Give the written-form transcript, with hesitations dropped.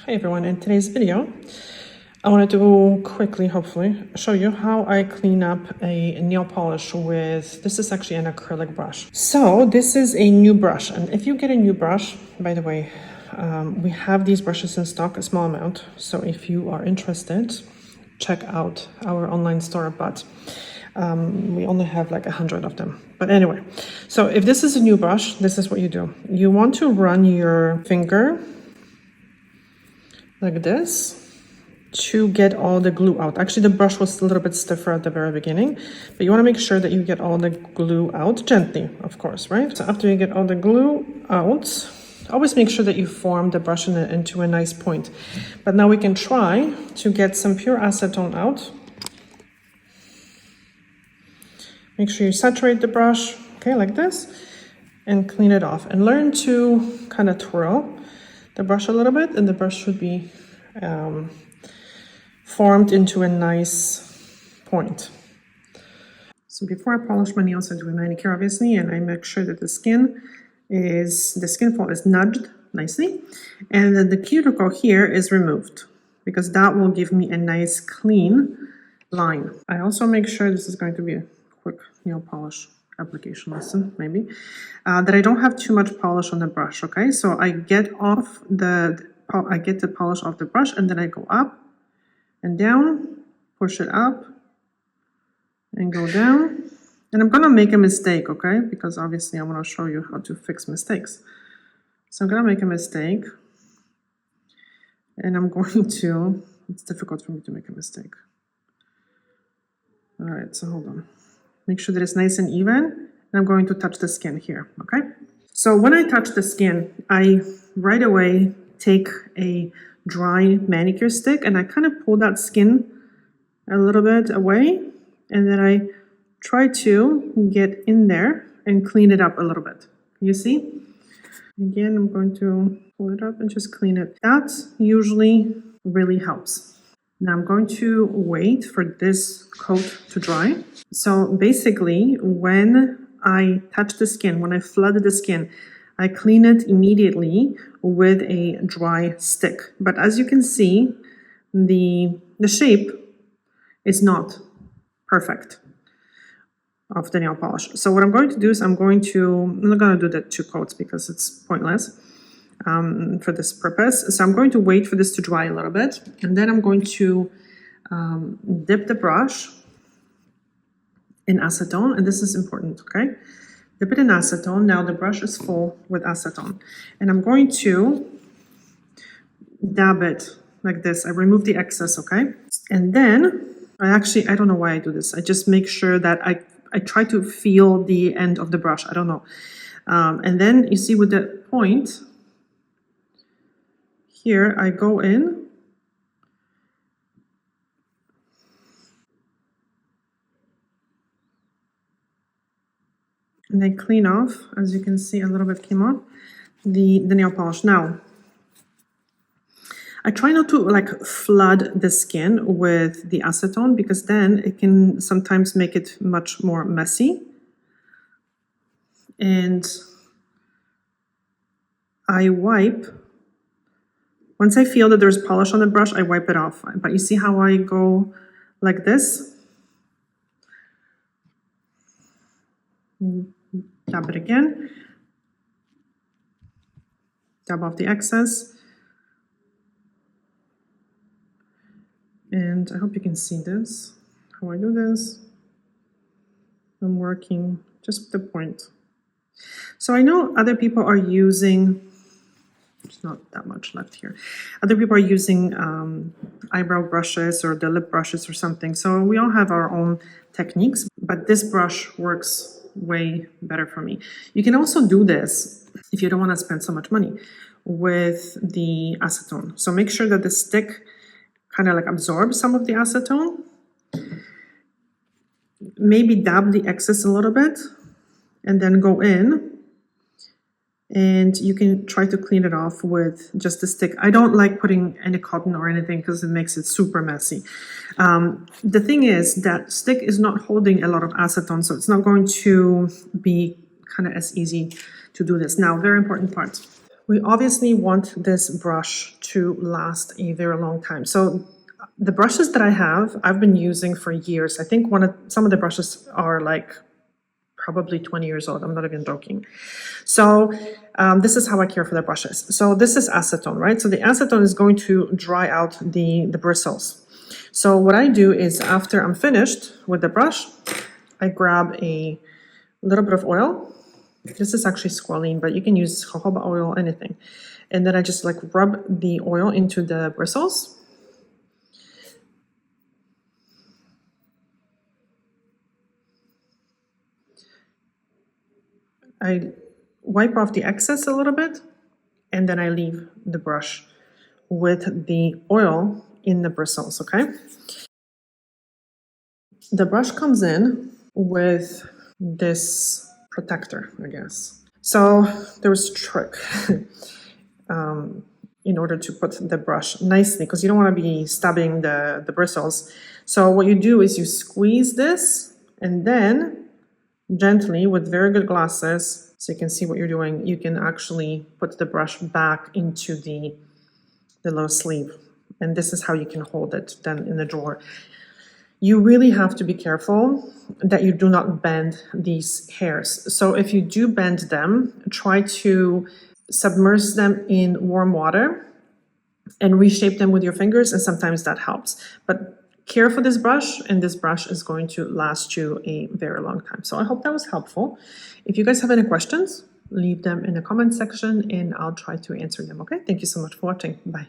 Hi everyone, in today's video I wanted to quickly, hopefully, show you how I clean up a nail polish with, this is actually an acrylic brush. So this is a new brush, and if you get a new brush, by the way, we have these brushes in stock, a small amount, so if you are interested, check out our online store, but we only have like 100 of them. But anyway, so if this is a new brush, this is what you do. You want to run your finger like this to get all the glue out. Actually, the brush was a little bit stiffer at the very beginning, but you want to make sure that you get all the glue out gently, of course, right? So after you get all the glue out, always make sure that you form the brush into a nice point. But now we can try to get some pure acetone out. Make sure you saturate the brush, okay, like this, and clean it off. And learn to kind of twirl the brush a little bit, and the brush should be formed into a nice point. So before I polish my nails, I do a manicure, obviously, and I make sure that the skin fold is nudged nicely, and that the cuticle here is removed, because that will give me a nice clean line. I also make sure, this is going to be a quick nail polish application lesson, maybe, that I don't have too much polish on the brush, okay? So I get the polish off the brush, and then I go up and down, push it up, and go down. And I'm gonna make a mistake, okay? Because obviously I wanna show you how to fix mistakes. So I'm gonna make a mistake, and I'm going to, it's difficult for me to make a mistake. All right, so hold on. Make sure that it's nice and even, and I'm going to touch the skin here, okay? So when I touch the skin, I right away take a dry manicure stick and I kind of pull that skin a little bit away, and then I try to get in there and clean it up a little bit. You see? Again, I'm going to pull it up and just clean it. That usually really helps. Now I'm going to wait for this coat to dry. So basically, when I touch the skin, when I flood the skin, I clean it immediately with a dry stick. But as you can see, the shape is not perfect of the nail polish. So what I'm going to do is I'm not going to do the 2 coats because it's pointless for this purpose. So I'm going to wait for this to dry a little bit, and then I'm going to dip the brush in acetone, and this is important, okay? Dip it in acetone. Now the brush is full with acetone, and I'm going to dab it like this. I remove the excess, okay? And then I don't know why I do this. I just make sure that I try to feel the end of the brush. I don't know. And then you see with the point here, I go in and I clean off, as you can see, a little bit came off the nail polish. Now, I try not to like flood the skin with the acetone, because then it can sometimes make it much more messy. And I wipe, once I feel that there's polish on the brush, I wipe it off. But you see how I go like this? Dab it again. Dab off the excess. And I hope you can see this, how I do this. I'm working just with the point. So I know other people are using, there's not that much left here. Other people are using eyebrow brushes or the lip brushes or something. So we all have our own techniques, but this brush works way better for me. You can also do this if you don't want to spend so much money with the acetone. So make sure that the stick kind of like absorbs some of the acetone. Maybe dab the excess a little bit and then go in, and you can try to clean it off with just the stick. I don't like putting any cotton or anything because it makes it super messy. The thing is that stick is not holding a lot of acetone, so it's not going to be kind of as easy to do this. Now, very important part. we obviously want this brush to last a very long time. So the brushes that I have, I've been using for years. I think some of the brushes are like probably 20 years old. I'm not even joking. So this is how I care for the brushes. So this is acetone, right? So the acetone is going to dry out the bristles. So what I do is after I'm finished with the brush, I grab a little bit of oil. This is actually squalene, but you can use jojoba oil, anything. And then I just like rub the oil into the bristles. I wipe off the excess a little bit, and then I leave the brush with the oil in the bristles, okay? The brush comes in with this protector, I guess. So there's a trick in order to put the brush nicely, because you don't want to be stabbing the bristles. So what you do is you squeeze this, and then gently with very good glasses, so you can see what you're doing, you can actually put the brush back into the little sleeve. And this is how you can hold it then in the drawer. You really have to be careful that you do not bend these hairs. So if you do bend them, try to submerge them in warm water and reshape them with your fingers, and sometimes that helps. But care for this brush, and this brush is going to last you a very long time. So I hope that was helpful. If you guys have any questions, leave them in the comment section and I'll try to answer them, okay? Thank you so much for watching. Bye.